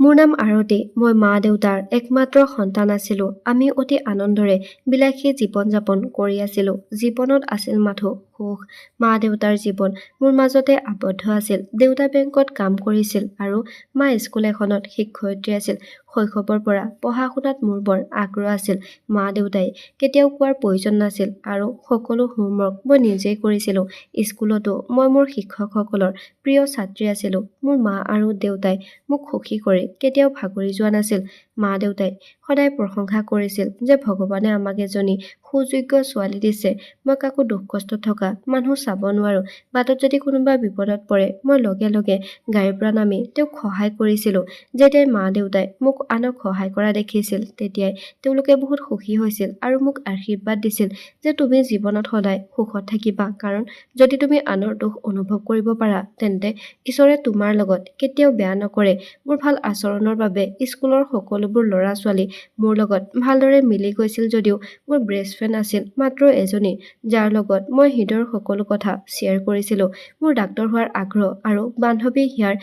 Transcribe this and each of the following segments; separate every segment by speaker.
Speaker 1: মোৰ নাম আৰতি। মই মা-দেউতাৰ একমাত্ৰ সন্তান আছিলোঁ। আমি অতি আনন্দৰে বিলাসী জীৱন-যাপন কৰি আছিলোঁ। জীৱনত আছিল মাথো সুখ। মা-দেউতাৰ জীৱন মোৰ মাজতে আবদ্ধ আছিল। দেউতা বেংকত কাম কৰিছিল আৰু মা স্কুল এখনত শিক্ষয়িত্ৰী আছিল। শৈশৱৰ পৰা পঢ়া-শুনাত মোৰ বৰ আগ্ৰহ আছিল। মা-দেউতাই কেতিয়াও কোৱাৰ প্ৰয়োজন নাছিল আৰু সকলো হোমৱৰ্ক মই নিজেই কৰিছিলোঁ। স্কুলতো মই মোৰ শিক্ষকসকলৰ প্ৰিয় ছাত্ৰী আছিলোঁ। মোৰ মা আৰু দেউতাই মোক সুখী কৰি কেতিয়াও ভাগৰি যোৱা নাছিল। মা-দেউতাই সদায় প্ৰশংসা কৰিছিল যে ভগৱানে আমাক এজনী সুযোগ্য ছোৱালী দিছে। মই কাকো দুখ কষ্টত থকা মানুহ চাব নোৱাৰোঁ। বাটত যদি কোনোবা বিপদত পৰে মই লগে লগে গাড়ীৰ পৰা নামি তেওঁক সহায় কৰিছিলোঁ। যেতিয়াই মা-দেউতাই মোক আনক সহায় কৰা দেখিছিল তেতিয়াই তেওঁলোকে বহুত সুখী হৈছিল আৰু মোক আশীৰ্বাদ দিছিল যে তুমি জীৱনত সদায় সুখত থাকিবা, কাৰণ যদি তুমি আনৰ দুখ অনুভৱ কৰিব পাৰা তেন্তে ঈশ্বৰে তোমাৰ লগত কেতিয়াও বেয়া নকৰে। মোৰ ভাল আচৰণৰ বাবে স্কুলৰ সকলোবোৰ ল'ৰা-ছোৱালী মোৰ লগত ভালদৰে মিলি গৈছিল যদিও মোৰ বেষ্ট ফ্ৰেণ্ড আছিল মাত্ৰ এজনী, যাৰ লগত মই হৃদয়ৰ সকলো কথা শ্বেয়াৰ কৰিছিলোঁ। মোৰ ডাক্তৰ হোৱাৰ আগ্ৰহ আৰু বান্ধৱী হিয়াৰ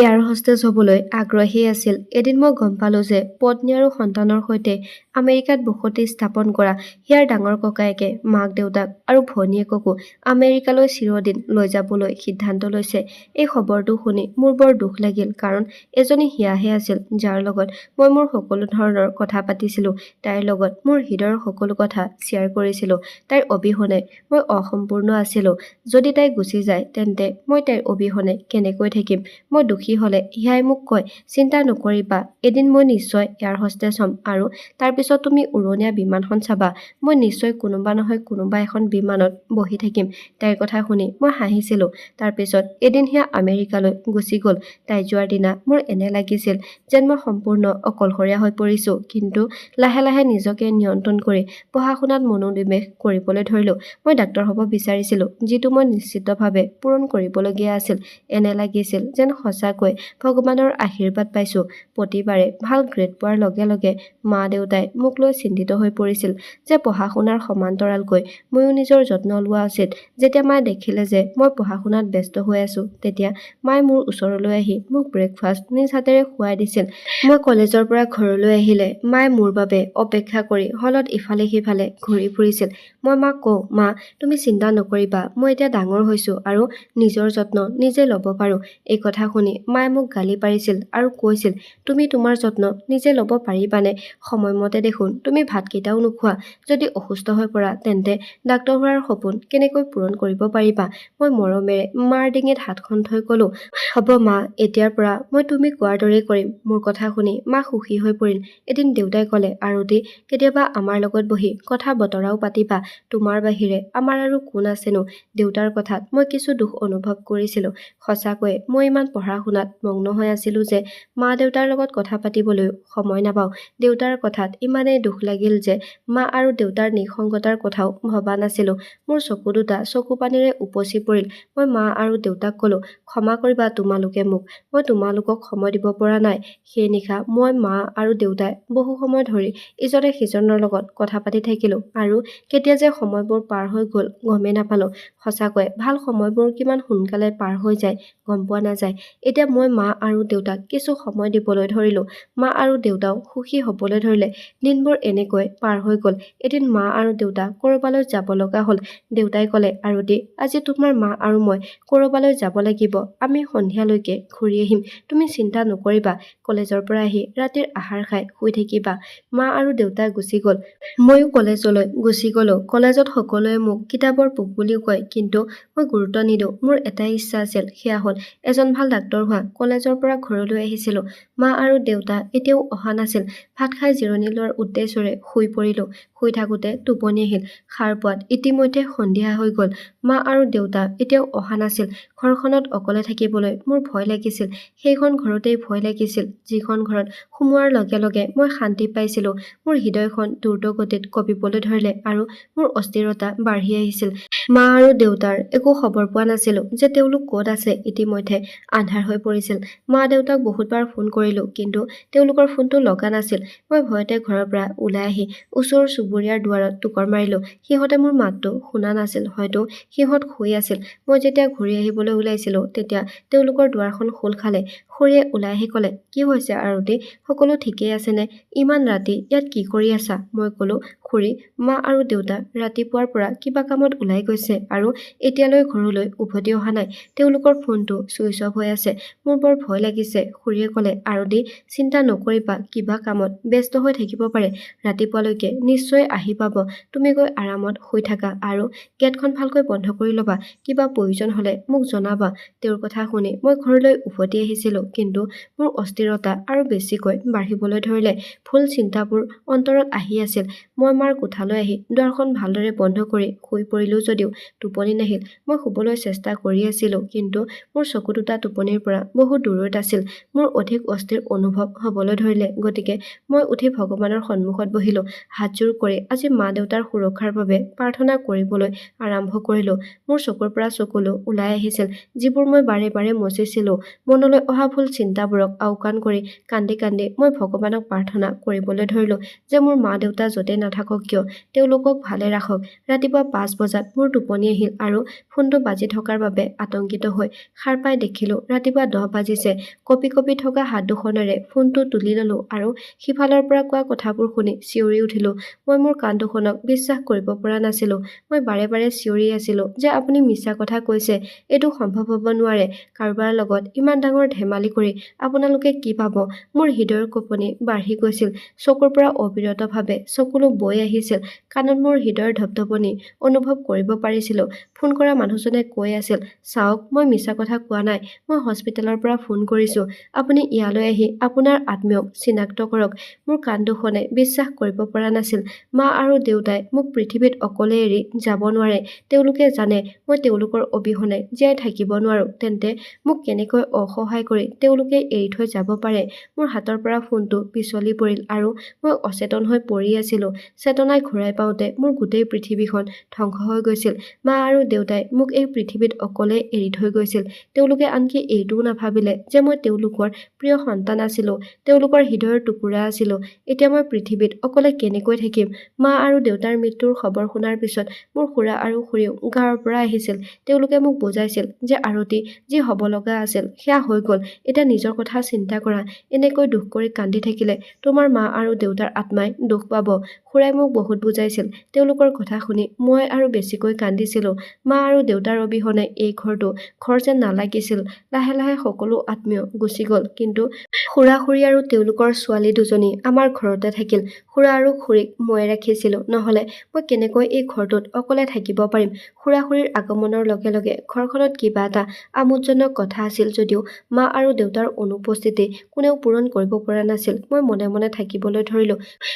Speaker 1: এয়াৰ হোষ্টেজ হ'বলৈ আগ্ৰহী আছিল। এদিন মই গম পালোঁ যে পত্নী আৰু সন্তানৰ সৈতে আমেৰিকাত বসতি স্থাপন কৰা হিয়াৰ ডাঙৰ ককায়েকে মাক-দেউতাক আৰু ভনীয়েককো আমেৰিকালৈ চিৰদিন লৈ যাবলৈ সিদ্ধান্ত লৈছে। এই খবৰটো শুনি মোৰ বৰ দুখ লাগিল, কাৰণ এজনী হিয়াহে আছিল যাৰ লগত মই মোৰ সকলো ধৰণৰ কথা পাতিছিলোঁ, তাইৰ লগত মোৰ হৃদয়ৰ সকলো কথা শ্বেয়াৰ কৰিছিলোঁ। তাইৰ অবিহনে মই অসম্পূৰ্ণ আছিলোঁ। যদি তাই গুচি যায় তেন্তে মই তাইৰ অবিহনে কেনেকৈ থাকিম? মই দুখী হ'লে হিয়াই মোক কয়, চিন্তা নকৰিবা, এদিন মই নিশ্চয় এয়াৰ হোষ্টেজ হ'ম আৰু তাৰ পিছত তুমি উৰণীয়া বিমানখন চাবা। মই নিশ্চয় কোনোবা নহয় কোনোবা এখন বিমানত বহি থাকিম। তাইৰ কথা শুনি মই হাঁহিছিলোঁ। তাৰ পিছত এদিন হিয়া আমেৰিকালৈ গুচি গ'ল। তাই যোৱাৰ দিনা মোৰ এনে লাগিছিল যেন মই সম্পূৰ্ণ অকলশৰীয়া হৈ পৰিছোঁ। কিন্তু লাহে লাহে নিজকে নিয়ন্ত্ৰণ কৰি পঢ়া-শুনাত মনোনিৱেশ কৰিবলৈ ধৰিলোঁ। মই ডাক্তৰ হ'ব বিচাৰিছিলোঁ, যিটো মই নিশ্চিতভাৱে পূৰণ কৰিবলগীয়া আছিল। এনে লাগিছিল যেন সঁচাকৈ ভগৱানৰ আশীৰ্বাদ পাইছোঁ। প্ৰতিবাৰে ভাল গ্ৰেড পোৱাৰ লগে লগে মা-দেউতাই মোক লৈ চিন্তিত হৈ পৰিছিল যে পঢ়া-শুনাৰ সমান্তৰালকৈ ময়ো নিজৰ যত্ন লোৱা উচিত। যেতিয়া মায়ে দেখিলে যে মই পঢ়া-শুনাত ব্যস্ত হৈ আছোঁ তেতিয়া মায়ে মোৰ ওচৰলৈ আহি মোক ব্ৰেকফাষ্ট নিজ হাতেৰে খুৱাই দিছিল। মই কলেজৰ পৰা ঘৰলৈ আহিলে মায়ে মোৰ বাবে অপেক্ষা কৰি হলত ইফালে সিফালে ঘূৰি ফুৰিছিল। মই মাক কওঁ, মা তুমি চিন্তা নকৰিবা, মই এতিয়া ডাঙৰ হৈছোঁ আৰু নিজৰ যত্ন নিজে ল'ব পাৰোঁ। এই কথা শুনি মায়ে মোক গালি পাৰিছিল আৰু কৈছিল, তুমি তোমাৰ যত্ন নিজে ল'ব পাৰিবানে? সময়মতে দেখোন তুমি ভাতকেইটাও নোখোৱা। যদি অসুস্থ হৈ পৰা তেন্তে ডাক্তৰ হোৱাৰ সপোন কেনেকৈ পূৰণ কৰিব পাৰিবা? মই মৰমেৰে মাৰ ডিঙিত হাতখন থৈ ক'লোঁ, হ'ব মা, এতিয়াৰ পৰা মই তুমি কোৱাৰ দৰেই কৰিম। মোৰ কথা শুনি মা সুখী হৈ পৰিল। এদিন দেউতাই ক'লে, আৰতি, কেতিয়াবা আমাৰ লগত বহি কথা বতৰাও পাতিবা। তোমাৰ বাহিৰে আমাৰ আৰু কোন আছেনো? দেউতাৰ কথাত মই কিছু দুখ অনুভৱ কৰিছিলোঁ। সঁচাকৈয়ে মই ইমান পঢ়া-শুনাত মগ্ন হৈ আছিলোঁ যে মা-দেউতাৰ লগত কথা পাতিবলৈও সময় নাপাওঁ। দেউতাৰ কথাত ইমানেই দুখ লাগিল যে মা আৰু দেউতাৰ নিঃসংগতাৰ কথাও ভবা নাছিলোঁ। মোৰ চকু দুটা চকুপানীৰে উপচি পৰিল। মই মা আৰু দেউতাক ক'লোঁ, ক্ষমা কৰিবা তোমালোকে মোক। মই তোমালোকক সময় দিব পৰা নাই। সেই নিশা মই, মা আৰু দেউতাই বহু সময় ধৰি ইজনে সিজনৰ লগত কথা পাতি থাকিলোঁ আৰু কেতিয়া যে সময়বোৰ পাৰ হৈ গ'ল গমেই নাপালোঁ। সঁচাকৈ ভাল সময়বোৰ কিমান সোনকালে পাৰ হৈ যায় গম পোৱা নাযায়। এতিয়া মই মা আৰু দেউতাক কিছু সময় দিবলৈ ধৰিলোঁ। মা আৰু দেউতাও সুখী হ'বলৈ ধৰিলে। দিনবোৰ এনেকৈ পাৰ হৈ গ'ল। এদিন মা আৰু দেউতা ক'ৰবালৈ যাব লগা হ'ল। দেউতাই ক'লে, আৰতি, আজি তোমাৰ মা আৰু মই ক'ৰবালৈ যাব লাগিব। আমি সন্ধিয়ালৈকে ঘূৰি আহিম। তুমি চিন্তা নকৰিবা। কলেজৰ পৰা আহি ৰাতিৰ আহাৰ খাই শুই থাকিবা। মা আৰু দেউতা গুচি গ'ল। ময়ো কলেজলৈ গুচি গ'লোঁ। কলেজত সকলোৱে মোক কিতাপৰ পোক বুলিও কয়, কিন্তু মই গুৰুত্ব নিদিওঁ। মোৰ এটাই ইচ্ছা আছিল, সেয়া হ'ল এজন ভাল ডাক্তৰ হোৱা। কলেজৰ পৰা ঘৰলৈ আহিছিলোঁ। মা আৰু দেউতা এতিয়াও অহা নাছিল। ভাত খাই জিৰণি লোৱাৰ উদ্দেশ্যৰে শুই পৰিলোঁ। শুই থাকোঁতে টোপনি আহিল। সাৰ পোৱাত ইতিমধ্যে সন্ধিয়া হৈ গ'ল। মা আৰু দেউতা এতিয়াও অহা নাছিল। ঘৰখনত অকলে থাকিবলৈ মোৰ ভয় লাগিছিল। সেইখন ঘৰতেই ভয় লাগিছিল যিখন ঘৰত সোমোৱাৰ লগে লগে মই শান্তি পাইছিলোঁ। মোৰ হৃদয়খন দ্ৰুতগতিত কঁপিবলৈ ধৰিলে আৰু মোৰ অস্থিৰতা বাঢ়ি আহিছিল। মা আৰু দেউতাৰ একো খবৰ পোৱা নাছিলোঁ যে তেওঁলোক ক'ত আছে। ইতিমধ্যে আন্ধাৰ হৈ পৰিছিল। মা দেউতাক বহুতবাৰ ফোন কৰিলো, কিন্তু তেওঁলোকৰ ফোনটো লগা নাছিল। মই ভয়তে ঘৰৰ পৰা ওলাই আহি ওচৰ চুবুৰীয়াৰ দুৱাৰত টুকৰ মাৰিলো। সিহঁতে মোৰ মাতটো শুনা নাছিল, হয়তো সিহঁত শুই আছিল। মই যেতিয়া ঘূৰি আহিবলৈ ওলাইছিলো, তেতিয়া তেওঁলোকৰ দুৱাৰখন খোল খালে। খুৰীয়ে ওলাই আহি ক'লে, কি হৈছে আৰতি, সকলো ঠিকেই আছেনে? ইমান ৰাতি ইয়াত কি কৰি আছা? মই ক'লো, খুৰী, মা আৰু দেউতা ৰাতিপুৱাৰ পৰা কিবা কামত ওলাই গৈছে আৰু এতিয়ালৈ ঘৰলৈ উভতি অহা নাই। তেওঁলোকৰ ফোনটো ছুইচ অফ হৈ আছে। মোৰ বৰ ভয় লাগিছে। খুৰীয়ে ক'লে, আৰতি, চিন্তা নকৰিবা, কিবা কামত ব্যস্ত হৈ থাকিব পাৰে। ৰাতিপুৱালৈকে নিশ্চয় আহি পাব। তুমি গৈ আৰামত শুই থাকা আৰু গেটখন ভালকৈ বন্ধ কৰি ল'বা। কিবা প্ৰয়োজন হ'লে মোক জনাবা। তেওঁৰ কথা শুনি মই ঘৰলৈ উভতি আহিছিলো, কিন্তু মোৰ অস্থিৰতা আৰু বেছিকৈ বাঢ়িবলৈ ধৰিলে। ভুল চিন্তাবোৰ অন্তৰত আহি আছিল। মই মাৰ কোঠালৈ আহি দুৱাৰখন ভালদৰে বন্ধ কৰি শুই পৰিলো যদিও টোপনি নাহিল। মই শুবলৈ চেষ্টা কৰি আছিলো, কিন্তু মোৰ চকু দুটা টোপনিৰ পৰা বহু দূৰৈত আছিল। মোৰ অধিক অস্থিৰ অনুভৱ হ'বলৈ ধৰিলে, গতিকে মই উঠি ভগৱানৰ সন্মুখত বহিলো। হাতযোৰ কৰি আজি মা দেউতাৰ সুৰক্ষাৰ বাবে প্ৰাৰ্থনা কৰিবলৈ আৰম্ভ কৰিলো। মোৰ চকুৰ পৰা চকুলো ওলাই আহিছিল, যিবোৰ মই বাৰে বাৰে মচিছিলো। মনলৈ অহা ভুল চিন্তাবোৰক আওকাণ কৰি কান্দি কান্দি মই ভগৱানক প্ৰাৰ্থনা কৰিবলৈ ধৰিলো যে মোৰ মা দেউতা য'তেই নাথাকক কিয় তেওঁলোকক ভালে ৰাখক। ৰাতিপুৱা 5 বজাত মোৰ টোপনি আহিল আৰু ফোনটো বাজি থকাৰ বাবে আতংকিত হৈ সাৰ পাই দেখিলো ৰাতিপুৱা 10 বাজিছে। কঁপি কঁপি থকা হাত দুখনেৰে ফোনটো তুলি ললো আৰু সিফালৰ পৰা কোৱা কথাবোৰ শুনি চিঞৰি উঠিলো। মই মোৰ কাণ দুখনক বিশ্বাস কৰিব পৰা নাছিলো। মই বাৰে বাৰে চিঞৰি আছিলো যে আপুনি মিছা কথা কৈছে, এইটো সম্ভৱ হ'ব নোৱাৰে। কাৰোবাৰ লগত ইমান ডাঙৰ ধেমালি কৰি আপোনালোকে কি পাব? মোৰ হৃদয়ৰ কঁপনি বাঢ়ি গৈছিল। চকুৰ পৰা অবিৰতভাৱে চকুলো বৈ আহিছিল। কাণত মোৰ হৃদয়ৰ ধপধপনি অনুভৱ কৰিব পাৰিছিলো। ফোন কৰা মানুহজনে কৈ আছিল, চাওক, মই মিছা কথা কোৱা নাই। মই হস্পিটেলৰ পৰা ফোন কৰিছো। আপুনি ইয়ালৈ আহি আপোনাৰ আত্মীয়ক চিনাক্ত কৰক। মোৰ কাণ দুখনে বিশ্বাস কৰিব পৰা নাছিল। মা আৰু দেউতাই মোক পৃথিৱীত অকলে এৰি যাব নোৱাৰে। তেওঁলোকে জানে মই তেওঁলোকৰ অবিহনে জীয়াই থাকিব নোৱাৰো। তেন্তে মোক কেনেকৈ অসহায় কৰি তেওঁলোকে এৰি থৈ যাব পাৰে? মোৰ হাতৰ পৰা ফোনটো পিছলি পৰিল আৰু মই অচেতন হৈ পৰি আছিলো। চেতনাই ঘূৰাই পাওঁতে মোৰ গোটেই পৃথিৱীখন ধ্বংস হৈ গৈছিল। মা আৰু দেউতাই মোক এই পৃথিৱীত অকলে এৰি থৈ গৈছিল। তেওঁলোকে আনকি এইটোও নাভাবিলে যে মই তেওঁলোকৰ প্ৰিয় সন্তান আছিলো, তেওঁলোকৰ হৃদয়ৰ টুকুৰা আছিলো। এতিয়া মই পৃথিৱীত অকলে কেনেকৈ থাকিম? মা আৰু দেউতাৰ মৃত্যুৰ খবৰ শুনাৰ পিছত মোৰ খুৰা আৰু খুৰীও গাঁৱৰ পৰা আহিছিল। তেওঁলোকে মোক বুজাইছিল যে আৰতি, যি হ'ব লগা আছিল সেয়া হৈ গ'ল। এতিয়া নিজৰ কথা চিন্তা কৰা। এনেকৈ দুখ কৰি কান্দি থাকিলে তোমাৰ মা আৰু দেউতাৰ আত্মাই দুখ পাব। খুৰাই মোক বহুত বুজাইছিল। তেওঁলোকৰ কথা শুনি মই আৰু বেছিকৈ কান্দিছিলো। মা আৰু দেউতাৰ অবিহনে এই ঘৰটো ঘৰ যেন নালাগিছিল। লাহে লাহে সকলো আত্মীয় গুচি গ'ল, কিন্তু খুৰা-খুৰী আৰু তেওঁলোকৰ ছোৱালী দুজনী আমাৰ ঘৰতে থাকিল। খুৰা আৰু খুৰীক ময়ে ৰাখিছিলো, নহ'লে মই কেনেকৈ এই ঘৰটোত অকলে থাকিব পাৰিম? খুৰা-খুৰীৰ আগমনৰ লগে লগে ঘৰখনত কিবা এটা আমোদজনক কথা আছিল যদিও মা আৰু দেউতাৰ অনুপস্থিতি কোনেও পূৰণ কৰিব পৰা নাছিল। মই মনে মনে থাকিবলৈ ধৰিলো।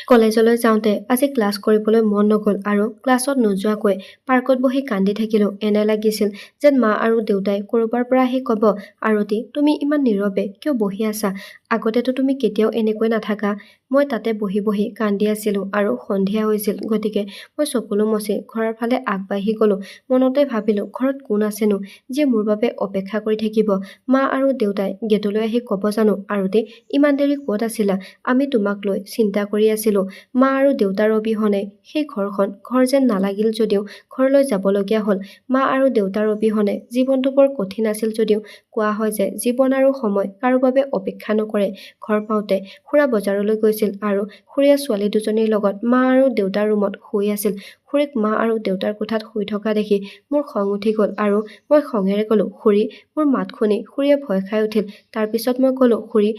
Speaker 1: কলেজলৈ যাওঁতে আজি ক্লাছ কৰিবলৈ মন নগ'ল আৰু ক্লাছত নোযোৱাকৈ পাৰ্কত বহি কান্দি থাকিলো। এনে লাগিছিল যেন মা আৰু দেউতাই ক'ৰবাৰ পৰা আহি ক'ব, আৰতি, তুমি ইমান নীৰৱে কিয় বহি আছা? আগতেতো তুমি কেতিয়াও এনেকৈ নাথাকা। মই তাতে বহি বহি কান্দি আছিলো আৰু সন্ধিয়া হৈছিল, গতিকে মই চকুলো মচি ঘৰৰ ফালে আগবাঢ়ি গ'লো। মনতে ভাবিলো, ঘৰত কোন আছেনো যিয়ে মোৰ বাবে অপেক্ষা কৰি থাকিব? মা আৰু দেউতাই গেটলৈ আহি ক'ব জানো, আৰতি, ইমান দেৰি ক'ত আছিলা? আমি তোমাক লৈ চিন্তা কৰি আছিলো। মা আৰু দেউতাৰ অবিহনে সেই ঘৰখন ঘৰ যেন নালাগিল যদিও ঘৰলৈ যাবলগীয়া হ'ল। মা আৰু দেউতাৰ অবিহনে জীৱনটো বৰ কঠিন আছিল যদিও কোৱা হয় যে জীৱন আৰু সময় কাৰো বাবে অপেক্ষা নকৰে। ঘৰ পাওঁতে খুৰা বজাৰলৈ গৈছিল আৰু খুৰীয়ে ছোৱালী দুজনীৰ লগত মা আৰু দেউতাৰ ৰুমত শুই আছিল। খুৰীক মা আৰু দেউতাৰ কোঠাত শুই থকা দেখি মোৰ খং উঠি গ'ল আৰু মই খঙেৰে ক'লো, খুৰী। মোৰ মাত শুনি খুৰীয়ে ভয় খাই উঠিল। তাৰ পিছত মই ক'লো, খুৰী,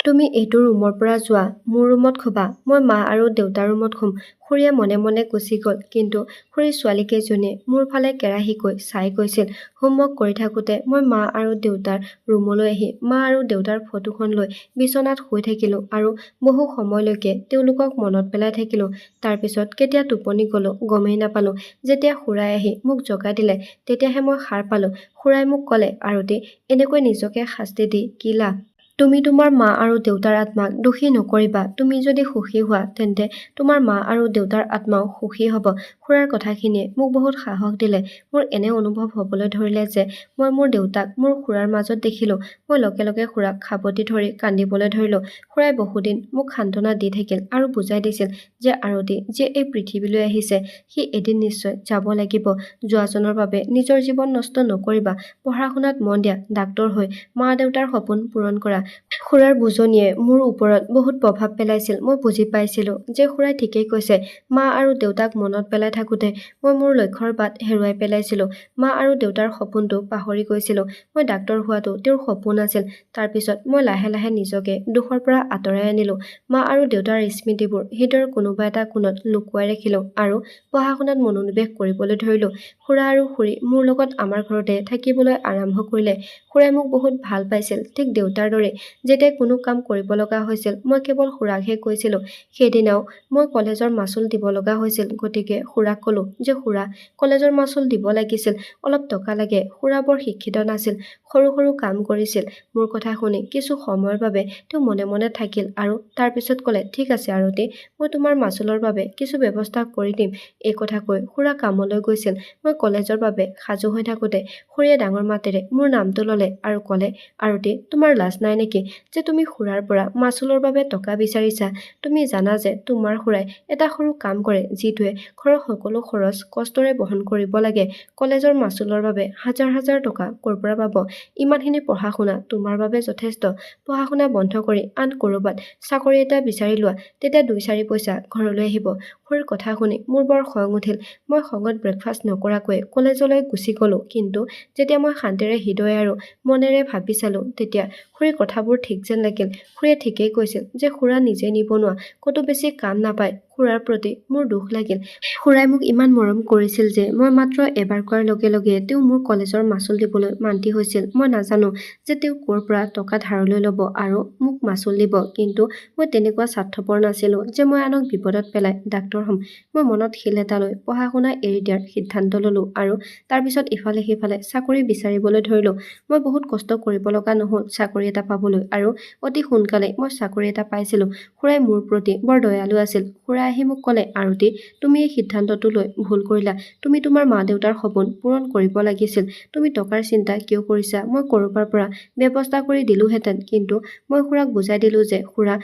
Speaker 1: তুমি এইটো ৰুমৰ পৰা যোৱা, মোৰ ৰুমত শুবা। মই মা আৰু দেউতাৰ ৰুমত শুম। খুৰীয়ে মনে মনে গুচি গ'ল, কিন্তু খুৰীৰ ছোৱালীকেইজনীয়ে মোৰ ফালে কেৰাহীকৈ চাই গৈছিল। হোমৱৰ্ক কৰি থাকোঁতে মই মা আৰু দেউতাৰ ৰুমলৈ আহি মা আৰু দেউতাৰ ফটোখন লৈ বিচনাত শুই থাকিলো আৰু বহু সময়লৈকে তেওঁলোকক মনত পেলাই থাকিলো। তাৰ পিছত কেতিয়া টোপনি গ'লো গমেই নাপালো। যেতিয়া খুৰাই আহি মোক জগাই দিলে তেতিয়াহে মই সাৰ পালো। খুৰাই মোক ক'লে, আৰতি, এনেকৈ নিজকে শাস্তি দি কি লাভ? তুমি তোমাৰ মা আৰু দেউতাৰ আত্মাক দোষী নকৰিবা। তুমি যদি সুখী হোৱা তেন্তে তোমাৰ মা আৰু দেউতাৰ আত্মাও সুখী হ'ব। খুৰাৰ কথাখিনিয়ে মোক বহুত সাহস দিলে। মোৰ এনে অনুভৱ হ'বলৈ ধৰিলে যে মই মোৰ দেউতাক মোৰ খুৰাৰ মাজত দেখিলোঁ। মই লগে লগে খুৰাক সাবটি ধৰি কান্দিবলৈ ধৰিলোঁ। খুৰাই বহুদিন মোক সান্তনা দি থাকিল আৰু বুজাই দিছিল যে আৰতি যে এই পৃথিৱীলৈ আহিছে সি এদিন নিশ্চয় যাব লাগিব। যোৱাজনৰ বাবে নিজৰ জীৱন নষ্ট নকৰিবা। পঢ়া-শুনাত মন দিয়া, ডাক্তৰ হৈ মা দেউতাৰ সপোন পূৰণ কৰা। খুৰাৰ বুজনিয়ে মোৰ ওপৰত বহুত প্ৰভাৱ পেলাইছিল। মই বুজি পাইছিলোঁ যে খুৰাই ঠিকেই কৈছে। মা আৰু দেউতাক মনত পেলাই থাকোঁতে মই মোৰ লক্ষ্যৰ বাট হেৰুৱাই পেলাইছিলোঁ। মা আৰু দেউতাৰ সপোনটো পাহৰি গৈছিলোঁ। মই ডাক্তৰ হোৱাটো তেওঁৰ সপোন আছিল। তাৰ পিছত মই লাহে লাহে নিজকে দুখৰ পৰা আঁতৰাই আনিলোঁ। মা আৰু দেউতাৰ স্মৃতিবোৰ হৃদয়ৰ কোনোবা এটা কোণত লুকুৱাই ৰাখিলোঁ আৰু পঢ়া-শুনাত মনোনিৱেশ কৰিবলৈ ধৰিলোঁ। খুৰা আৰু খুৰী মোৰ লগত আমাৰ ঘৰতে থাকিবলৈ আৰম্ভ কৰিলে। খুৰাই মোক বহুত ভাল পাইছিল, ঠিক দেউতাৰ দৰে। যেতিয়া কোনো কাম কৰিব লগা হৈছিল মই কেৱল খুৰাকহে কৈছিলোঁ। সেইদিনাও মই কলেজৰ মাচুল দিব লগা হৈছিল, গতিকে খুৰাক ক'লোঁ যে খুৰা, কলেজৰ মাচুল দিব লাগিছিল, অলপ টকা লাগে। খুৰা বৰ শিক্ষিত নাছিল, সৰু সৰু কাম কৰিছিল। মোৰ কথা শুনি কিছু সময়ৰ বাবে তেওঁ মনে মনে থাকিল আৰু তাৰ পিছত ক'লে, ঠিক আছে আৰতি, মই তোমাৰ মাচুলৰ বাবে কিছু ব্যৱস্থা কৰি দিম। এই কথা কৈ খুৰা কামলৈ গৈছিল। মই কলেজৰ বাবে সাজু হৈ থাকোঁতে খুৰীয়ে ডাঙৰ মাতেৰে মোৰ নামটো ল'লে আৰু ক'লে, আৰতি, তোমাৰ লাজ নাই নেকি যে তুমি খুৰাৰ পৰা মাচুলৰ বাবে টকা বিচাৰিছা? তুমি জানা যে তোমাৰ খুৰাই এটা সৰু কাম কৰে যিটোৱে ঘৰৰ সকলো খৰচ কষ্টৰে বহন কৰিব লাগে। কলেজৰ মাচুলৰ বাবে হাজাৰ হাজাৰ টকা ক'ৰ পৰা পাব? ইমানখিনি পঢ়া-শুনা তোমাৰ বাবে যথেষ্ট। পঢ়া-শুনা বন্ধ কৰি আন ক'ৰবাত চাকৰি এটা বিচাৰি লোৱা, তেতিয়া 2-4 পইচা ঘৰলৈ আহিব। খুৰীৰ কথা শুনি মোৰ বৰ খং উঠিল। মই খঙত ব্ৰেকফাষ্ট নকৰাকৈ কলেজলৈ গুচি গ'লোঁ। কিন্তু যেতিয়া মই শান্তিৰে হৃদয় আৰু মনেৰে ভাবি চালোঁ তেতিয়া খুৰীৰ কথাবোৰ ঠিক যেন লাগিল। খুৰীয়ে ঠিকেই কৈছিল যে খুৰা নিজে নিবনুৱা, ক'তো বেছি কাম নাপায়। খুৰাৰ প্ৰতি মোৰ দুখ লাগিল। খুৰাই মোক ইমান মৰম কৰিছিল যে মই মাত্ৰ এবাৰ কোৱাৰ লগে লগে তেওঁ মোৰ কলেজৰ মাচুল দিবলৈ মান্তি হৈছিল। মই নাজানো যে তেওঁ ক'ৰ পৰা টকা ধাৰলৈ ল'ব আৰু মোক মাচুল দিব, কিন্তু মই তেনেকুৱা স্বাৰ্থপৰ নাছিলোঁ যে মই আনক বিপদত পেলাই ডাক্তৰ হ'ম। মই মনত শিল এটা লৈ পঢ়া-শুনা এৰি দিয়াৰ সিদ্ধান্ত ল'লোঁ আৰু তাৰ পিছত ইফালে সিফালে চাকৰি বিচাৰিবলৈ ধৰিলোঁ। মই বহুত কষ্ট কৰিব লগা নহ'ল চাকৰি এটা পাবলৈ আৰু অতি সোনকালে মই চাকৰি এটা পাইছিলোঁ। খুৰাই মোৰ প্ৰতি বৰ দয়ালু আছিল। খুৰাই আহি মোক ক'লে, আৰতি, তুমি এই সিদ্ধান্তটো লৈ ভুল কৰিলা। তুমি তোমাৰ মা-দেউতাৰ সপোন পূৰণ কৰিব লাগিছিল। তুমি টকাৰ চিন্তা কিয় কৰিছা? মই ক'ৰবাৰ পৰা ব্যৱস্থা কৰি দিলোঁহেঁতেন। কিন্তু মই খুৰাক বুজাই দিলোঁ যে খুৰা,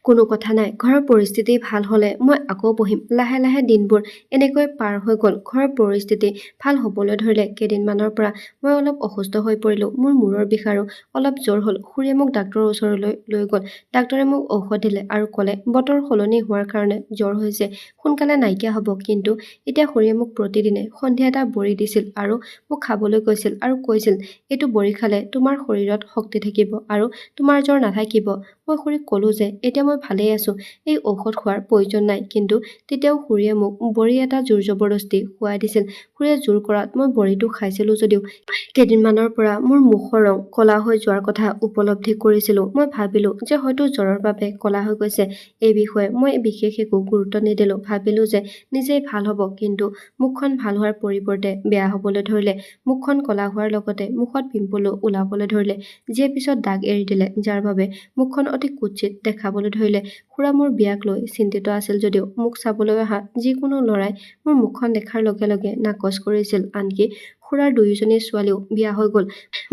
Speaker 1: কোনো কথা নাই, ঘৰৰ পৰিস্থিতি ভাল হ'লে মই আকৌ পঢ়িম। লাহে লাহে দিনবোৰ এনেকৈ পাৰ হৈ গ'ল। ঘৰৰ পৰিস্থিতি ভাল হ'বলৈ ধৰিলে। কেইদিনমানৰ পৰা মই অলপ অসুস্থ হৈ পৰিলোঁ। মোৰ মূৰৰ বিষ আৰু অলপ জ্বৰ হ'ল। খুৰীয়ে মোক ডাক্তৰৰ ওচৰলৈ লৈ গ'ল। ডাক্তৰে মোক ঔষধ দিলে আৰু ক'লে, বতৰ সলনি হোৱাৰ কাৰণে জ্বৰ হৈছে, সোনকালে নাইকিয়া হ'ব। কিন্তু এতিয়া খুৰীয়ে মোক প্ৰতিদিনে সন্ধিয়া এটা বড়ি দিছিল আৰু মোক খাবলৈ কৈছিল আৰু কৈছিল, এইটো বড়ি খালে তোমাৰ শৰীৰত শক্তি থাকিব আৰু তোমাৰ জ্বৰ নাথাকিব। মই খুৰীক ক'লোঁ যে এতিয়া মই ভালেই আছোঁ, এই ঔষধ খোৱাৰ প্ৰয়োজন নাই। কিন্তু তেতিয়াও খুৰীয়ে মোক বড়ি এটা জোৰ জবৰদস্তি খুৱাই দিছিল। খুৰীয়ে জোৰ কৰাত মই বড়িটো খাইছিলোঁ যদিও কেইদিনমানৰ পৰা মোৰ মুখৰ ৰং ক'লা হৈ যোৱাৰ কথা উপলব্ধি কৰিছিলোঁ। মই ভাবিলোঁ যে হয়তো জ্বৰৰ বাবে ক'লা হৈ গৈছে। এই বিষয়ে মই বিশেষ একো গুৰুত্ব নিদিলোঁ। ভাবিলোঁ যে নিজেই ভাল হ'ব। কিন্তু মুখখন ভাল হোৱাৰ পৰিৱৰ্তে বেয়া হ'বলৈ ধৰিলে। মুখখন ক'লা হোৱাৰ লগতে মুখত পিম্পলো ওলাবলৈ ধৰিলে, যিয়ে পিছত দাগ এৰি দিলে, যাৰ বাবে মুখখন অতি কুৎসিত দেখাবলৈ ধৰিলে। খুৰা মোৰ বিয়াক লৈ চিন্তিত আছিল যদিও মোক চাবলৈ অহা যিকোনো ল'ৰাই মোৰ মুখখন দেখাৰ লগে লগে নাকচ কৰিছিল। আনকি খুৰাৰ 2জনী ছোৱালীও বিয়া হৈ গ'ল।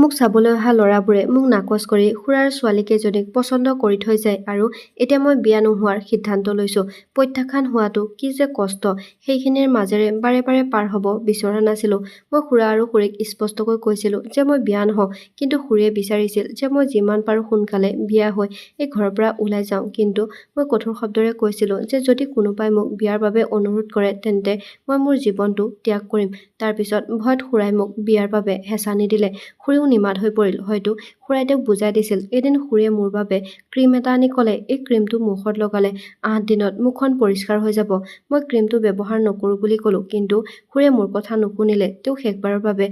Speaker 1: মোক চাবলৈ অহা ল'ৰাবোৰে মোক নাকচ কৰি খুৰাৰ ছোৱালীকেইজনীক পচন্দ কৰি থৈ যায় আৰু এতিয়া মই বিয়া নোহোৱাৰ সিদ্ধান্ত লৈছোঁ। প্ৰত্যাখ্যান হোৱাটো কি যে কষ্ট, সেইখিনিৰ মাজেৰে বাৰে বাৰে পাৰ হ'ব বিচৰা নাছিলোঁ। মই খুৰা আৰু খুৰীক স্পষ্টকৈ কৈছিলোঁ যে মই বিয়া নহওঁ। কিন্তু খুৰীয়ে বিচাৰিছিল যে মই যিমান পাৰোঁ সোনকালে বিয়া হৈ এই ঘৰৰ পৰা ওলাই যাওঁ। কিন্তু মই কঠোৰ শব্দৰে কৈছিলোঁ যে যদি কোনোবাই মোক বিয়াৰ বাবে অনুৰোধ কৰে তেন্তে মই মোৰ জীৱনটো ত্যাগ কৰিম। তাৰ পিছত ভয়ত খুৰাই মোক বিয়াৰ বাবে হেঁচা নিদিলে। খুৰীও নিমাত হৈ পৰিল। হয়তো খুৰাই তেওঁক বুজাই দিছিল। এদিন খুৰীয়ে মোৰ বাবে ক্ৰীম এটা আনি ক'লে, এই ক্ৰীমটো মুখত লগালে 8 দিনত মুখখন পৰিষ্কাৰ হৈ যাব। মই ক্ৰীমটো ব্যৱহাৰ নকৰোঁ বুলি ক'লোঁ। কিন্তু খুৰীয়ে মোৰ কথা নুশুনিলে। তেওঁ শেষবাৰৰ বাবে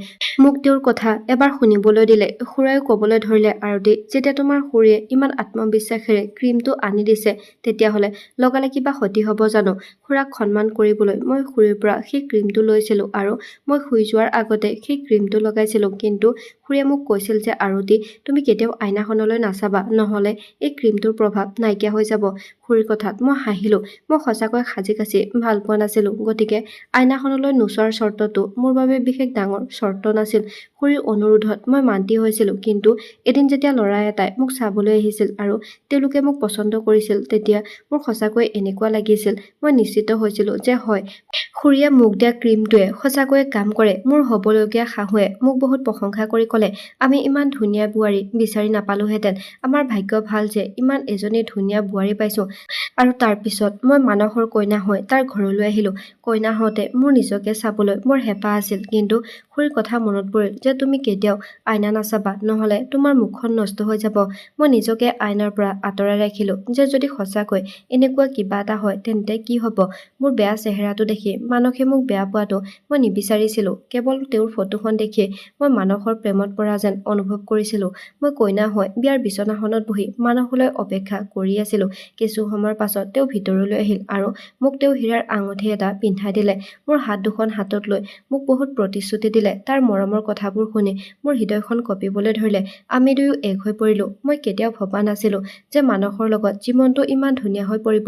Speaker 1: মোক তেওঁৰ কথা এবাৰ শুনিবলৈ দিলে। খুৰাইও ক'বলৈ ধৰিলে, আৰতি, যেতিয়া তোমাৰ খুৰীয়ে ইমান আত্মবিশ্বাসেৰে ক্ৰীমটো আনি দিছে তেতিয়াহ'লে লগালে কিবা ক্ষতি হ'ব জানো? খুৰাক সন্মান কৰিবলৈ মই খুৰীৰ পৰা সেই ক্ৰীমটো লৈছিলোঁ আৰু মই শুই যোৱাৰ আগতে সেই ক্ৰীমটো লগাইছিলোঁ। কিন্তু খুৰীয়ে মোক কৈছিল যে আৰতি তুমি কেতিয়াও আইনাখনলৈ নাচাবা, নহ'লে এই ক্ৰীমটোৰ প্ৰভাৱ নাইকিয়া হৈ যাব। খুৰীৰ কথাত মই হাঁহিলোঁ। মই সঁচাকৈ সাজি কাচি ভাল পোৱা নাছিলোঁ, গতিকে আইনাখনলৈ নোচোৱাৰ চৰ্তটো মোৰ বাবে বিশেষ ডাঙৰ চৰ্ত নাছিল। খুৰীৰ অনুৰোধত মই মান্তি হৈছিলোঁ, কিন্তু এদিন যেতিয়া ল'ৰা এটাই মোক চাবলৈ আহিছিল আৰু তেওঁলোকে মোক পচন্দ কৰিছিল, তেতিয়া মোৰ সঁচাকৈ এনেকুৱা লাগিছিল, মই নিশ্চিত হৈছিলোঁ যে হয়, খুৰীয়ে মোক দিয়া ক্ৰীমটোৱে সঁচাকৈয়ে কাম কৰে। মোৰ হ'বলগীয়া শাহুৱে মোক বহুত প্ৰশংসা কৰি ক'লে, আমি ইমান ধুনীয়া বোৱাৰী বিচাৰি নাপালোহেঁতেন। আমাৰ ভাগ্য ভাল যে ইমান এজনী ধুনীয়া বোৱাৰী পাইছোঁ। আৰু তাৰ পিছত মই মানসৰ কইনা হৈ তাৰ ঘৰলৈ আহিলোঁ। কইনা হওঁতে মোৰ নিজকে চাবলৈ বৰ হেঁপাহ আছিল, কিন্তু খুৰীৰ কথা মনত পৰিল যে তুমি কেতিয়াও আইনা নাচাবা, নহ'লে তোমাৰ মুখখন নষ্ট হৈ যাব। মই নিজকে আইনাৰ পৰা আঁতৰাই ৰাখিলোঁ যে যদি সঁচাকৈ এনেকুৱা কিবা এটা হয় তেন্তে কি হ'ব। মোৰ বেয়া চেহেৰাটো দেখি মানসে মোক বেয়া পোৱাটো মই নিবিচাৰিছিলোঁ। কেৱল তেওঁৰ ফটোখন দেখিয়ে মই মানসৰ প্ৰেমত পৰা যেন অনুভৱ কৰিছিলোঁ। মই কইনা হৈ বিয়াৰ বিচনাখনত বহি মানসলৈ অপেক্ষা কৰি আছিলোঁ। কিছু সময়ৰ পাছত তেওঁ ভিতৰলৈ আহিল আৰু মোক তেওঁ হীৰাৰ আঙুঠি এটা পিন্ধাই দিলে। মোৰ হাত দুখন হাতত লৈ মোক বহুত প্ৰতিশ্ৰুতি দিলে। তাৰ মৰমৰ কথাবোৰ শুনি মোৰ হৃদয়খন কঁপিবলৈ ধৰিলে। আমি দুয়ো এক হৈ পৰিলোঁ। মই কেতিয়াও ভবা নাছিলোঁ যে মানসৰ লগত জীৱনটো ইমান ধুনীয়া হৈ পৰিব।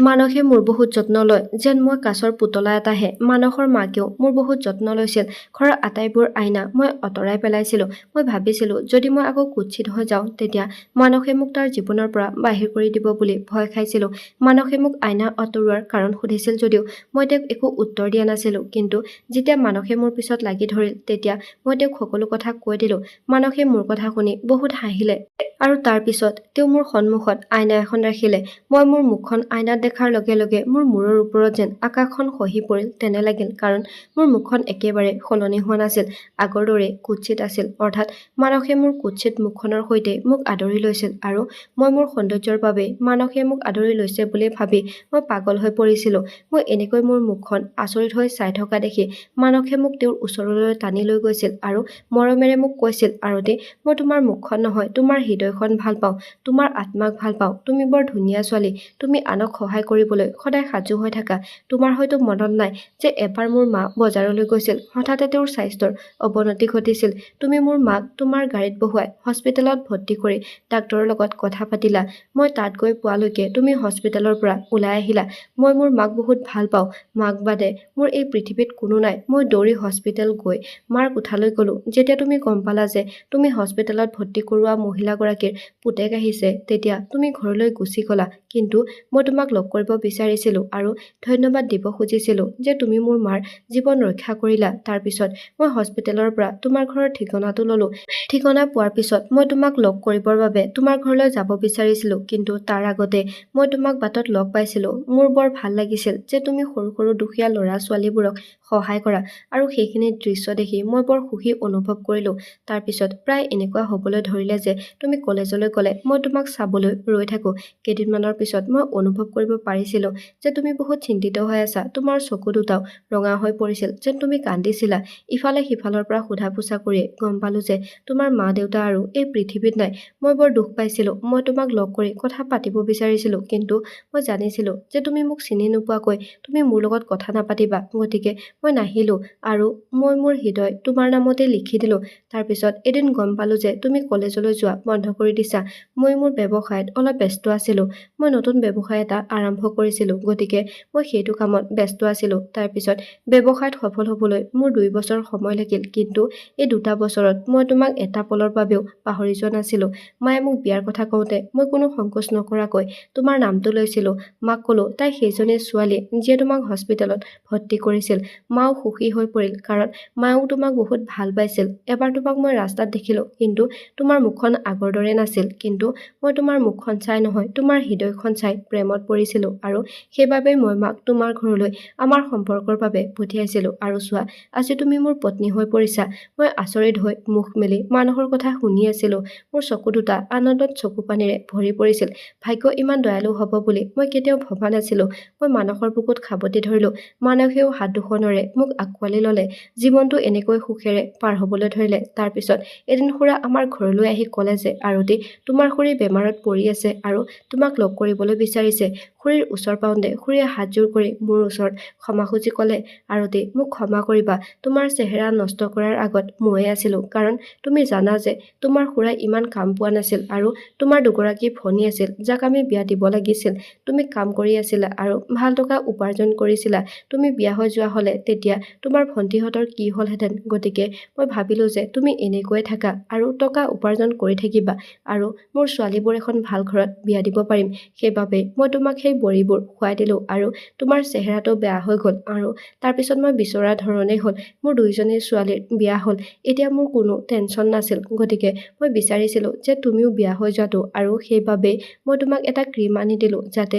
Speaker 1: মানসে মোৰ বহুত যত্ন লয়, যেন মই কাঁচৰ পুতলা এটাহে। মানসৰ মাকেও মোৰ বহুত যত্ন লৈছিল। ঘৰৰ আটাইবোৰ আইনা মই আঁতৰাই পেলাইছিলোঁ। মই ভাবিছিলোঁ যদি মই আকৌ কুৎসিত হৈ যাওঁ তেতিয়া মানসে মোক তাৰ জীৱনৰ পৰা বাহিৰ কৰি দিব বুলি ভয় খাইছিলোঁ। মানসে মোক আইনা আঁতৰোৱাৰ কাৰণ সুধিছিল যদিও মই তেওঁক একো উত্তৰ দিয়া নাছিলোঁ, কিন্তু যেতিয়া মানসে মোৰ পিছত লাগি ধৰিল তেতিয়া মই তেওঁক সকলো কথা কৈ দিলোঁ। মানসে মোৰ কথা শুনি বহুত হাঁহিলে আৰু তাৰ পিছত তেওঁ মোৰ সন্মুখত আইনা এখন ৰাখিলে। মই মোৰ মুখখন আইনাত দেখাৰ লগে লগে মোৰ মূৰৰ ওপৰত যেন আকাশখন খহি পৰিল তেনে লাগিল, কাৰণ মোৰ মুখখন একেবাৰে সলনি হোৱা নাছিল, আগৰ দৰে কুৎসিত আছিল। অৰ্থাৎ মানসে মোৰ কুৎসিত মুখখনৰ সৈতে মোক আদৰি লৈছিল আৰু মই মোৰ সৌন্দৰ্যৰ বাবে মানসে মোক আদৰি লৈছে বুলি ভাবি মই পাগল হৈ পৰিছিলোঁ। মই এনেকৈ মোৰ মুখখন আচৰিত হৈ চাই থকা দেখি মানসে মোক তেওঁৰ ওচৰলৈ টানি লৈ গৈছিল আৰু মৰমেৰে মোক কৈছিল, আৰতি মই তোমাৰ মুখখন নহয় তোমাৰ হৃদয়খন ভাল পাওঁ, তোমাৰ আত্মাক ভাল পাওঁ। তুমি বৰ ধুনীয়া ছোৱালী, তুমি আনক সহায় কৰিবলৈ সদায় সাজু হৈ থাকা। তোমাৰ হয়তো মনত নাই যে এবাৰ মোৰ মা বজাৰলৈ গৈছিল, হঠাতে তেওঁৰ স্বাস্থ্যৰ অৱনতি ঘটিছিল। তুমি মোৰ মাক তোমাৰ গাড়ীত বহুৱাই হস্পিটেলত ভৰ্তি কৰি ডাক্তৰৰ লগত কথা পাতিলা। মই তাত গৈ পোৱালৈকে তুমি হস্পিটেলৰ পৰা ওলাই আহিলা। মই মোৰ মাক বহুত ভাল পাওঁ, মাক বাদে মোৰ এই পৃথিৱীত কোনো নাই। মই দৌৰি হস্পিটেল গৈ মাৰ কোঠালৈ গ'লোঁ। যেতিয়া তুমি গম পালা যে তুমি হস্পিটেলত ভৰ্তি কৰোৱা মহিলাগৰাকীৰ পুতেক আহিছে, তেতিয়া তুমি ঘৰলৈ গুচি গ'লা। কিন্তু মই তোমাক লগ কৰিব বিচাৰিছিলোঁ আৰু ধন্যবাদ দিব খুজিছিলোঁ যে তুমি মোৰ মাৰ জীৱন ৰক্ষা কৰিলা। তাৰ পিছত মই হস্পিটেলৰ পৰা তোমাৰ ঘৰৰ ঠিকনাটো ল'লোঁ। ঠিকনা পোৱাৰ পিছত মই তোমাক লগ কৰিবৰ বাবে তোমাৰ ঘৰলৈ যাব বিচাৰিছিলোঁ, কিন্তু তাৰ আগতে মই তোমাক বাটত লগ পাইছিলোঁ। মোৰ বৰ ভাল লাগিছিল যে তুমি সৰু সৰু দুখীয়া ল'ৰা ছোৱালীবোৰক সহায় কৰা, আৰু সেইখিনি দৃশ্য দেখি মই বৰ সুখী অনুভৱ কৰিলোঁ। তাৰ পিছত প্ৰায় এনেকুৱা হ'বলৈ ধৰিলে যে তুমি কলেজলৈ গ'লে মই তোমাক চাবলৈ ৰৈ থাকোঁ। কেইদিনমানৰ পিছত মই অনুভৱ কৰিব পাৰিছিলোঁ যে তুমি বহুত চিন্তিত হৈ আছা। তোমাৰ চকু দুটাও ৰঙা হৈ পৰিছিল, যেন তুমি কান্দিছিলা। ইফালে সিফালৰ পৰা সোধা পোছা কৰিয়ে গম পালোঁ যে তোমাৰ মা দেউতা আৰু এই পৃথিৱীত নাই। মই বৰ দুখ পাইছিলোঁ। মই তোমাক লগ কৰি কথা পাতিব বিচাৰিছিলোঁ, কিন্তু মই জানিছিলোঁ যে তুমি মোক চিনি নোপোৱাকৈ তুমি মোৰ লগত কথা নাপাতিবা, গতিকে মই নাহিলোঁ আৰু মই মোৰ হৃদয় তোমাৰ নামতে লিখি দিলোঁ। তাৰ পিছত এদিন গম পালোঁ যে তুমি কলেজলৈ যোৱা বন্ধ কৰি দিছা। মই মোৰ ব্যৱসায়ত অলপ ব্যস্ত আছিলোঁ। মই নতুন ব্যৱসায় এটা আৰম্ভ কৰিছিলোঁ, গতিকে মই সেইটো কামত ব্যস্ত আছিলোঁ। তাৰ পিছত ব্যৱসায়ত সফল হ'বলৈ মোৰ 2 বছৰ সময় লাগিল, কিন্তু এই 2টা বছৰত মই তোমাক এটা পলৰ বাবেও পাহৰি যোৱা নাছিলোঁ। মায়ে মোক বিয়াৰ কথা কওঁতে মই কোনো সংকোচ নকৰাকৈ তোমাৰ নামটো লৈছিলোঁ। মাক ক'লোঁ তাই সেইজনী ছোৱালী যিয়ে তোমাক হস্পিটেলত ভৰ্তি কৰিছিল। মাও সুখী হৈ পৰিল, কাৰণ মায়েও তোমাক বহুত ভাল পাইছিল। এবাৰ তোমাক মই ৰাস্তাত দেখিলোঁ, কিন্তু তোমাৰ মুখখন আগৰ দৰে নাছিল, কিন্তু মই তোমাৰ মুখখন চাই নহয় তোমাৰ হৃদয়খন চাই প্ৰেমত পৰিছিলোঁ, আৰু সেইবাবেই মই মাক তোমাৰ ঘৰলৈ আমাৰ সম্পৰ্কৰ বাবে পঠিয়াইছিলোঁ। আৰু চোৱা, আজি তুমি মোৰ পত্নী হৈ পৰিছা। মই আচৰিত হৈ মুখ মেলি মানুহৰ কথা শুনি আছিলোঁ। মোৰ চকু দুটা আনন্দত চকু পানীৰে ভৰি পৰিছিল। ভাগ্য ইমান দয়ালু হ'ব বুলি মই কেতিয়াও ভবা নাছিলোঁ। মই মানসৰ বুকুত খাবতি ধৰিলোঁ। মানসেও হাত দুখনেৰে মোক আঁকোৱালি ল'লে। জীৱনটো এনেকৈ সুখেৰে পাৰ হ'বলৈ ধৰিলে। তাৰপিছত এদিন খুৰা আমাৰ ঘৰলৈ আহি ক'লে যে আৰতি, তোমাৰ খুৰী বেমাৰত পৰি আছে আৰু তোমাক লগ কৰিবলৈ বিচাৰিছে। খুৰীৰ ওচৰ পাওঁতে খুৰীয়ে হাতযোৰ কৰি মোৰ ওচৰত ক্ষমা খুজি ক'লে, আৰতি, মোক ক্ষমা কৰিবা। তোমাৰ চেহেৰা নষ্ট কৰাৰ আগত ময়ে আছিলোঁ। কাৰণ তুমি জানা যে তোমাৰ খুৰাই ইমান কাম পোৱা নাছিল আৰু তোমাৰ দুগৰাকী ভনী আছিল যাক আমি বিয়া দিব লাগিছিল। তুমি কাম কৰি আছিলা আৰু ভাল টকা উপাৰ্জন কৰিছিলা। তুমি বিয়া হৈ যোৱা হ'লে তেতিয়া তোমাৰ ভণ্টিহঁতৰ কি হ'লহেঁতেন। গতিকে মই ভাবিলোঁ যে তুমি এনেকৈয়ে থাকা আৰু টকা উপাৰ্জন কৰি থাকিবা আৰু মোৰ ছোৱালীবোৰ এখন ভাল ঘৰত বিয়া দিব পাৰিম। সেইবাবে মই তোমাক সেই বড়িবোৰ খুৱাই দিলোঁ আৰু তোমাৰ চেহেৰাটো বেয়া হৈ গ'ল আৰু তাৰপিছত মই বিচৰা ধৰণেই হ'ল। মোৰ দুইজনী ছোৱালীৰ বিয়া হ'ল। এতিয়া মোৰ কোনো টেনশ্যন নাছিল। গতিকে মই বিচাৰিছিলোঁ যে তুমিও বিয়া হৈ যোৱাটো আৰু সেইবাবেই মই তোমাক এটা ক্ৰীম আনি দিলোঁ যাতে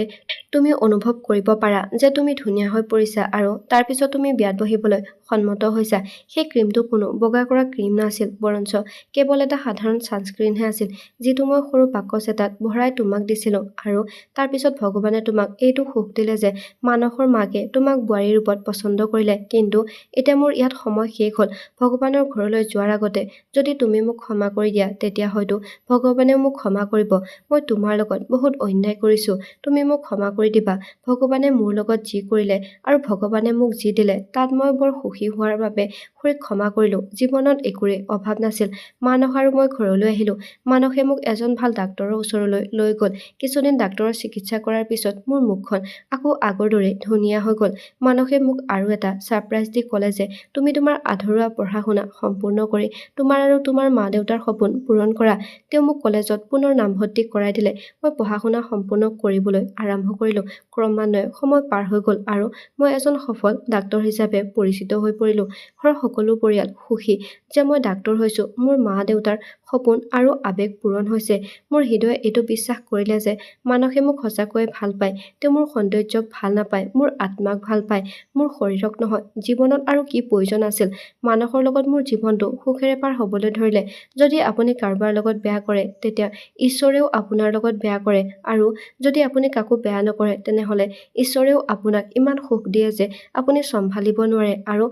Speaker 1: তুমি অনুভৱ কৰিব পাৰা যে তুমি ধুনীয়া হৈ পৰিছা আৰু তাৰপিছত তুমি বিয়াত বহিবলৈ সন্মত হৈছা। সেই ক্ৰীমটো কোনো বগা কৰা ক্ৰীম নাছিল, বৰঞ্চ কেৱল এটা সাধাৰণ ছানস্ক্ৰীনহে আছিল, যিটো মই সৰু বাকচ এটাত ভৰাই তোমাক দিছিলোঁ। আৰু তাৰপিছত ভগৱানে তোমাক এইটো সুখ দিলে যে মানসৰ মাকে তোমাক বোৱাৰীৰ ৰূপত পচন্দ কৰিলে। কিন্তু এতিয়া মোৰ ইয়াত সময় শেষ হ'ল। ভগৱানৰ ঘৰলৈ যোৱাৰ আগতে যদি তুমি মোক ক্ষমা কৰি দিয়া তেতিয়া হয়তো ভগৱানেও মোক ক্ষমা কৰিব। মই তোমাৰ লগত বহুত অন্যায় কৰিছোঁ। তুমি মোক ক্ষমা কৰি দিবা। ভগৱানে মোৰ লগত যি কৰিলে আৰু ভগৱানে মোক যি দিলে তাত মই বৰ সুখী হোৱাৰ বাবে খুৰীক ক্ষমা কৰিলোঁ। জীৱনত একোৰে অভাৱ নাছিল। মানস আৰু মই ঘৰলৈ আহিলোঁ। মানসে মোক এজন ভাল ডাক্তৰৰ ওচৰলৈ লৈ গ'ল। কিছুদিন ডাক্তৰৰ চিকিৎসা কৰাৰ পিছত মোৰ মুখখন আকৌ আগৰ দৰে ধুনীয়া হৈ গ'ল। মানসে মোক আৰু এটা ছাৰপ্ৰাইজ দি ক'লে যে তুমি তোমাৰ আধৰুৱা পঢ়া শুনা সম্পূৰ্ণ কৰি তোমাৰ আৰু তোমাৰ মা দেউতাৰ সপোন পূৰণ কৰা। তেওঁ মোক কলেজত পুনৰ নামভৰ্তি কৰাই দিলে। মই পঢ়া শুনা সম্পূৰ্ণ কৰিবলৈ আৰম্ভ কৰিলোঁ। ক্ৰমান্বয়ে সময় পাৰ হৈ গ'ল আৰু মই এজন সফল ডাক্তৰ হিচাপে পৰিচিত হৈ পৰিলোঁ। ঘৰৰ সকলো পৰিয়াল সুখী যে মই ডাক্তৰ হৈছোঁ। মোৰ মা দেউতাৰ সপোন আৰু আৱেগ পূৰণ হৈছে। মোৰ হৃদয়ে এইটো বিশ্বাস কৰিলে যে মানসে মোক সঁচাকৈয়ে ভাল পায়। তেওঁ মোৰ সৌন্দৰ্যক ভাল নাপায়, মোৰ আত্মাক ভাল পায়, মোৰ শৰীৰক নহয়। জীৱনত আৰু কি প্ৰয়োজন আছিল। মানসৰ লগত মোৰ জীৱনটো সুখেৰে পাৰ হ'বলৈ ধৰিলে। যদি আপুনি কাৰোবাৰ লগত বেয়া কৰে তেতিয়া ঈশ্বৰেও আপোনাৰ লগত বেয়া কৰে আৰু যদি আপুনি কাকো বেয়া নকৰে তেনেহ'লে ঈশ্বৰেও আপোনাক ইমান সুখ দিয়ে যে আপুনি চম্ভালিব নোৱাৰে আৰু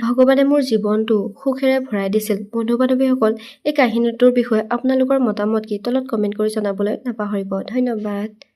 Speaker 1: ভগৱানে মোৰ জীৱনটো সুখেৰে ভৰাই দিছিল। বন্ধু বান্ধৱীসকল, এই কাহিনীটোৰ বিষয়ে আপোনালোকৰ মতামত কি তলত কমেণ্ট কৰি জনাবলৈ নাপাহৰিব। ধন্যবাদ।